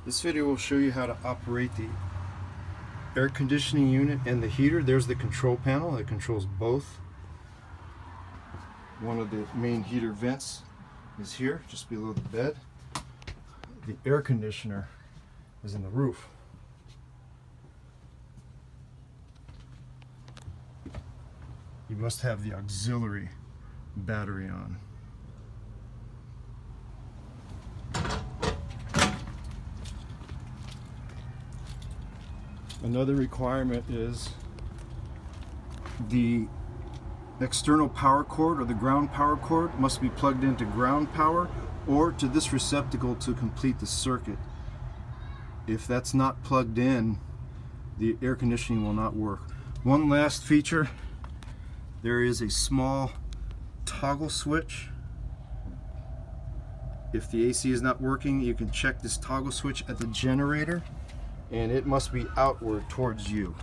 This video will show you how to operate the air conditioning unit and the heater. There's the control panel that controls both. One of the main heater vents is here, just below the bed. The air conditioner is in the roof. You must have the auxiliary battery on. Another requirement is the external power cord or the ground power cord must be plugged into ground power or to this receptacle to complete the circuit. If that's not plugged in, the air conditioning will not work. One last feature, there is a small toggle switch. If the AC is not working, you can check this toggle switch at the generator, and it must be outward towards you.